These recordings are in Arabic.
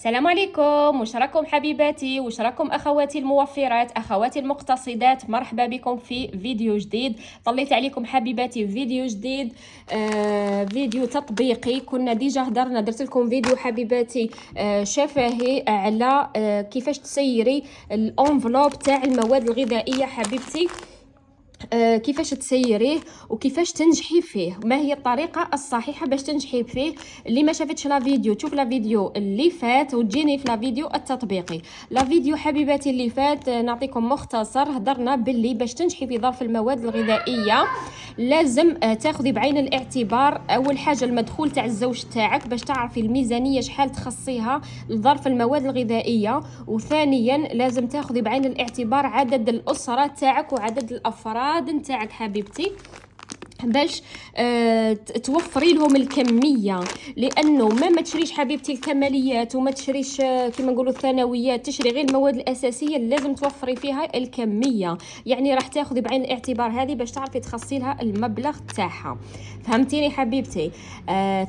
السلام عليكم، واش راكم حبيباتي؟ واش راكم اخواتي الموفرات، اخواتي المقتصدات؟ مرحبا بكم في فيديو جديد. طليت عليكم حبيباتي فيديو جديد، فيديو تطبيقي. كنا ديجا هدرنا، درت لكم فيديو حبيباتي شفهي على كيفاش تسيري الانفلوب تاع المواد الغذائيه حبيبتي، كيفاش تسيريه وكيفاش تنجحي فيه، ما هي الطريقه الصحيحه باش تنجحي فيه. اللي ما شافتش لا فيديو تشوف لا فيديو اللي فات وتجيني في لا فيديو التطبيقي. لا فيديو حبيباتي اللي فات نعطيكم مختصر، هضرنا باللي باش تنجحي في ظرف المواد الغذائيه لازم تاخذي بعين الاعتبار اول حاجه المدخول تاع الزوج تاعك باش تعرفي الميزانيه شحال تخصيها لظرف المواد الغذائيه، وثانيا لازم تاخذي بعين الاعتبار عدد الاسره تاعك وعدد الافراد نتاعك حبيبتي باش توفري لهم الكميه. لانه ما تشريش حبيبتي الكماليات وما تشريش كما نقولوا الثانويات، تشري غير المواد الاساسيه اللي لازم توفري فيها الكميه. يعني راح تاخذي بعين الاعتبار هذه باش تعرفي تخصصي لها المبلغ تاعها. فهمتيني حبيبتي؟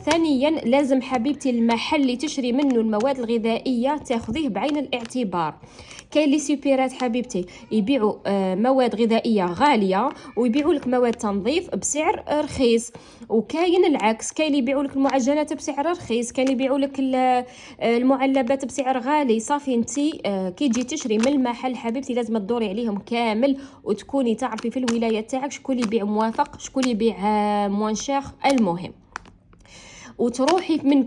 ثانيا لازم حبيبتي المحل اللي تشري منه المواد الغذائيه تاخذيه بعين الاعتبار. كاين لي سوبيرات حبيبتي يبيعوا مواد غذائيه غاليه ويبيعوا لك مواد تنظيف بسعر رخيص، وكاين العكس، كاين اللي يبيعوا لك المعجنات بسعر رخيص، كاين اللي يبيعوا لك المعلبات بسعر غالي. صافي انتي كي تجي تشري من المحل حبيبتي لازم تدوري عليهم كامل وتكوني تعرفي في الولايه تاعك شكون اللي يبيع موافق شكون اللي يبيع موان شيخ. المهم وتروحي من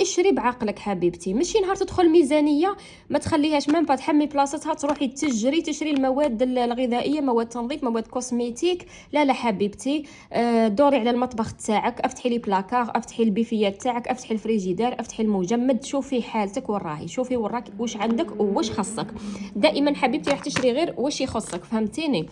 اشري بعقلك حبيبتي، ماشي نهار تدخل ميزانيه ما تخليهاش ميم با تحمي بلاصتها تروحي تشري المواد الغذائيه، مواد تنظيف، مواد كوسميتيك. لا حبيبتي، دوري على المطبخ تاعك، افتحي لي بلاكار، افتحي البيفيات تاعك، افتحي الفريجيدار، افتحي المجمد، شوفي حالتك وراهي، شوفي وراك واش عندك وواش خصك. دائما حبيبتي راح تشري غير واش يخصك. فهمتيني؟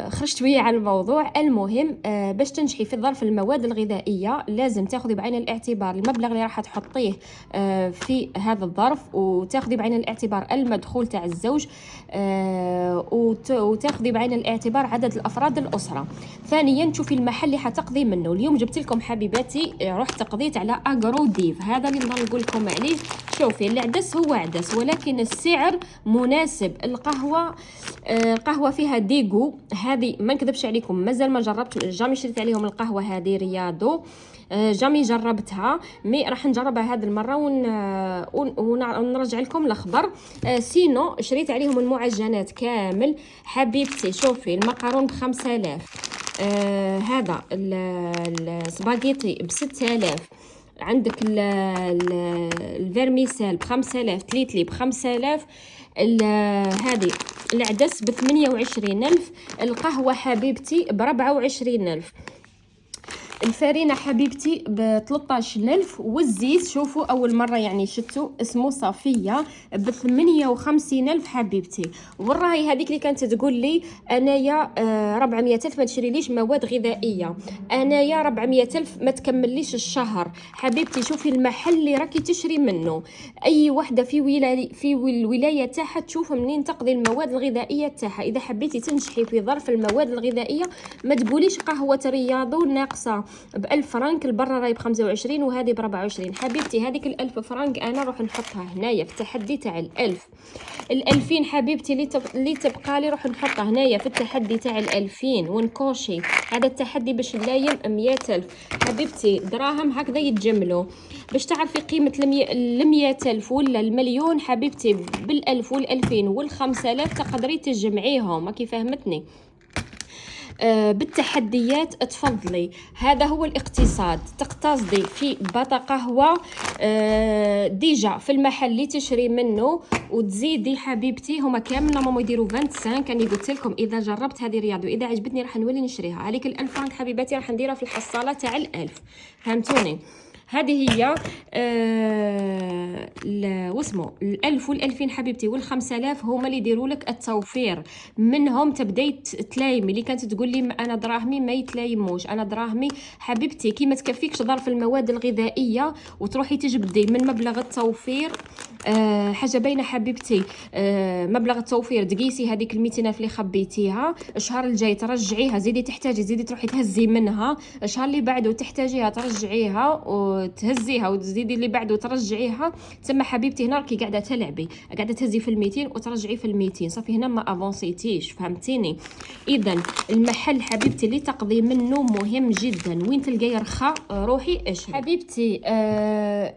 خرجت ويا على الموضوع. المهم باش تنجحي في ظرف المواد الغذائيه لازم تاخذي بعين الاعتبار المبلغ اللي راح تحطيه في هذا الظرف، وتاخذي بعين الاعتبار المدخول تاع الزوج، وتاخذي بعين الاعتبار عدد الافراد الاسره. ثانيا تشوفي المحل اللي حتقضي منه. اليوم جبت لكم حبيباتي رحت قضيت على اغرو ديف، هذا اللي نقول لكم عليه. شوفي العدس هو عدس ولكن السعر مناسب. القهوه فيها ديغو، هذه ما نكذبش عليكم مازال ما جربت، جامي شريت عليهم القهوه هذه رياضو، جامي جربتها، مي راح نجربها هذه المره ونرجع لكم الخبر. سينو شريت عليهم المعجنات كامل حبيبتي. شوفي المقارون ب5000، هذا السباغيتي ب6000، عندك الفيرميسال ب5000، تليتلي ب5000، هذه العدس ب28,000، القهوة حبيبتي ب24,000، الفارينة حبيبتي ب13,000، والزيت شوفوا أول مرة يعني شتو اسمه صافية ب58,000 حبيبتي. والراهي هذيك اللي كانت تقول لي أنايا 400,000 ما تشريليش مواد غذائية، أنايا 400,000 ما تكمليش الشهر. حبيبتي شوفي المحل اللي راكي تشري منه، أي وحدة في الولاية تاعها تشوف منين تقضي المواد الغذائية تاعها. إذا حبيتي تنجحي في ظرف المواد الغذائية ما تقوليش قهوة رياضو ناقصة ب1000 فرنك، البرة راهي ب25 وهذه ب24. حبيبتي هذيك ال1000 فرنك انا نروح نحطها هنايا في التحدي تاع ال2000 حبيبتي اللي تبقى لي، روح نحطها هنايا في التحدي تاع ال2000 ونكوشي هذا التحدي باش نلايم 100,000 حبيبتي. دراهم هكذا يتجملوا باش تعرفي قيمه ال100,000 ولا المليون حبيبتي. بال1000 وال2000 وال5000 تقدري تجمعيهم، ما كيف فهمتني؟ بالتحديات تفضلي. هذا هو الاقتصاد، تقتصدي في باطا قهوة ديجا في المحل اللي تشري منه، وتزيدي حبيبتي هما كامل نورمالمون يديروا 25. كاني قلت لكم اذا جربت هذه رياض واذا عجبتني راح نولي نشريها. عليك ال1000 فرنك حبيباتي راح نديرها في الحصاله تاع ال1000. فهمتوني؟ هذه هي واسمو ال1000 وال2000 حبيبتي وال5000 هما اللي يديروا لك التوفير. منهم تبداي تلايمي. اللي كانت تقول لي انا دراهمي ما يتلايموش، انا دراهمي حبيبتي كي ما تكفيكش ظرف المواد الغذائيه وتروحي تجبدي من مبلغ التوفير. حاجه باينه حبيبتي، مبلغ التوفير تقيسي هذيك ال200,000 اللي خبيتيها، الشهر الجاي ترجعيها، زيدي تحتاجي زيدي تروحي تهزي منها، الشهر اللي بعده تحتاجيها ترجعيها وتهزيها وتزيدي تزيدي اللي بعده وترجعيها، تما حبيبتي هنا راكي قاعده تلعبي، قاعده تهزي في ال200 وترجعي في ال200، صافي هنا ما افونسيتيش، فهمتيني؟ اذا المحل حبيبتي اللي تقضي منه مهم جدا، وين تلقاي رخا روحي اشري. حبيبتي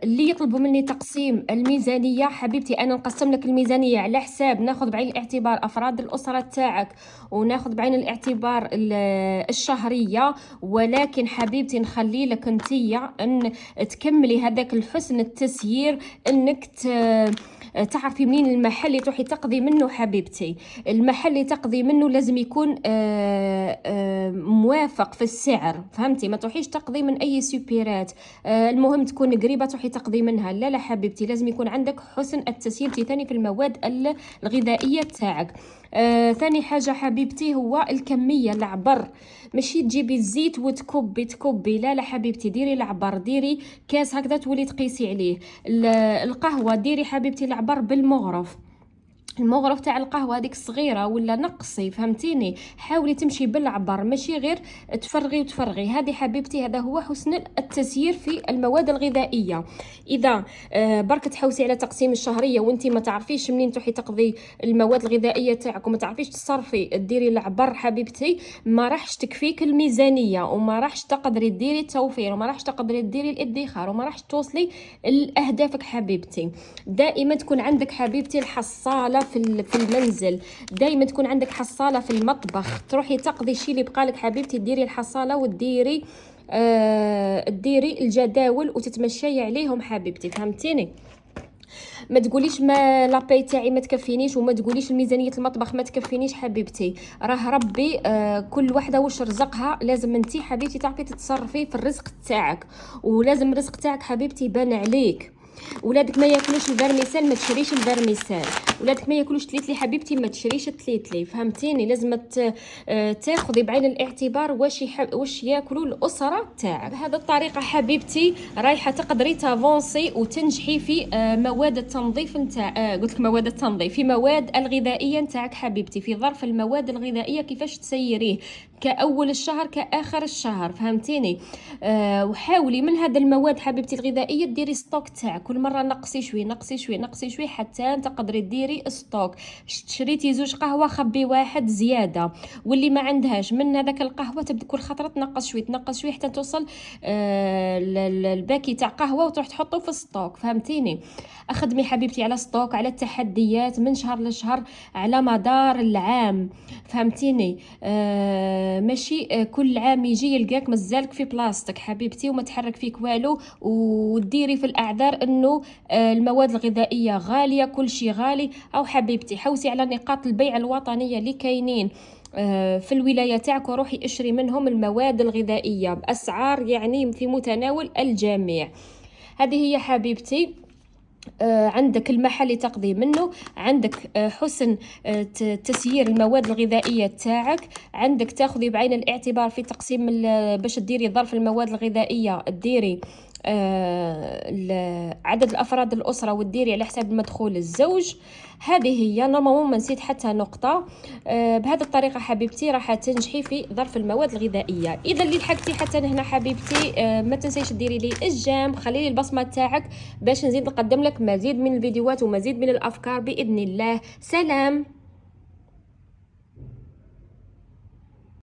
اللي يطلبوا مني تقسيم الميزانيه، حبيبتي انا نقسم لك الميزانيه على حساب، ناخذ بعين الاعتبار افراد الاسره تاعك، وناخذ بعين الاعتبار الشهريه، ولكن حبيبتي نخلي لك انتيا ان تكملي هذاك الحسن التسيير، انك تعرفي منين المحل اللي تروحي تقضي منه. حبيبتي المحل اللي تقضي منه لازم يكون موافق في السعر، فهمتي؟ ما تروحيش تقضي من اي سوبيرات، المهم تكون قريبه تروحي تقضي منها، لا لا حبيبتي لازم يكون عندك حسن التسيير ثاني في المواد الغذائيه تاعك. ثاني حاجه حبيبتي هو الكميه، العبر، ماشي تجيبي الزيت وتكبي لا لا حبيبتي، ديري العبر، ديري كاس هكذا تولي تقيسي عليه. القهوه ديري حبيبتي العبر بالمغرف، المغرف تاع القهوه هذيك الصغيره ولا نقصي، فهمتيني؟ حاولي تمشي بالعبر، ماشي غير تفرغي. هذه حبيبتي هذا هو حسن التسيير في المواد الغذائيه. اذا برك تحوسي على تقسيم الشهريه وانت ما تعرفيش منين تروحي تقضي المواد الغذائيه تاعك، وما تعرفيش تصرفي ديري العبر حبيبتي، ما راحش تكفيك الميزانيه، وما راحش تقدري ديري التوفير، وما راحش تقدري ديري الادخار، وما راحش توصلي لاهدافك. حبيبتي دائما تكون عندك حبيبتي الحصاله في المنزل، دائما تكون عندك حصاله في المطبخ، تروحي تقضي الشيء اللي بقالك حبيبتي، ديري الحصاله وديري ديري الجداول وتتمشي عليهم حبيبتي، فهمتيني؟ ما تقوليش ما لاباي تاعي ما تكفينيش، وما تقوليش الميزانيه المطبخ ما تكفينيش. حبيبتي راه ربي كل وحده واش رزقها، لازم انتي حبيبتي تعرفي تتصرفي في الرزق تاعك، ولازم الرزق تاعك حبيبتي يبان عليك. ولادك ما ياكلوش الفرميسال ما تشريش الفرميسال، ولادك ما ياكلوش تليتلي حبيبتي ما تشريش التليتلي، فهمتيني؟ لازم تاخذي بعين الاعتبار واش ياكلوا الاسره تاعك. بهذه الطريقه حبيبتي رايحه تقدري تافونسي وتنجحي في مواد التنظيف نتاع قلت لك مواد التنظيف، في مواد الغذائيه نتاعك حبيبتي، في ظرف المواد الغذائيه كيفاش تسيريه كاول الشهر كاخر الشهر، فهمتيني؟ وحاولي من هذا المواد حبيبتي الغذائيه ديري ستوك تاعك، كل مره نقصي شوي حتى تقدري ديري ستوك. شريتي 2 قهوه خبي 1 زياده، واللي ما عندهاش من هذاك القهوه تبدا كل خطره تنقص شوي حتى توصل الباكي تاع قهوه وتروح تحطه في ستوك، فهمتيني؟ اخدمي حبيبتي على ستوك، على التحديات من شهر لشهر على مدار العام، فهمتيني؟ ماشي كل عام يجي يلقاك مازالك في بلاصتك حبيبتي وما تحرك فيك والو، وديري في الاعذار انه المواد الغذائيه غاليه، كل شيء غالي. او حبيبتي حوسي على نقاط البيع الوطنيه اللي كاينين في الولايه تاعك، وروحي اشري منهم المواد الغذائيه باسعار يعني في متناول الجميع. هذه هي حبيبتي عندك المحل اللي تقضي منه، عندك حسن تسيير المواد الغذائيه تاعك، عندك تاخذي بعين الاعتبار في تقسيم باش ديري ظرف المواد الغذائيه، ديري عدد الافراد الاسره وديري على حساب المدخول الزوج. هذه هي نورمالمون ما نسيت حتى نقطه. بهذه الطريقه حبيبتي راح تنجحي في ظرف المواد الغذائيه. اذا اللي لحقتي حتى هنا حبيبتي ما تنسيش ديري لي الجيم، خلي لي البصمه تاعك باش نزيد نقدم لك مزيد من الفيديوهات ومزيد من الافكار باذن الله. سلام.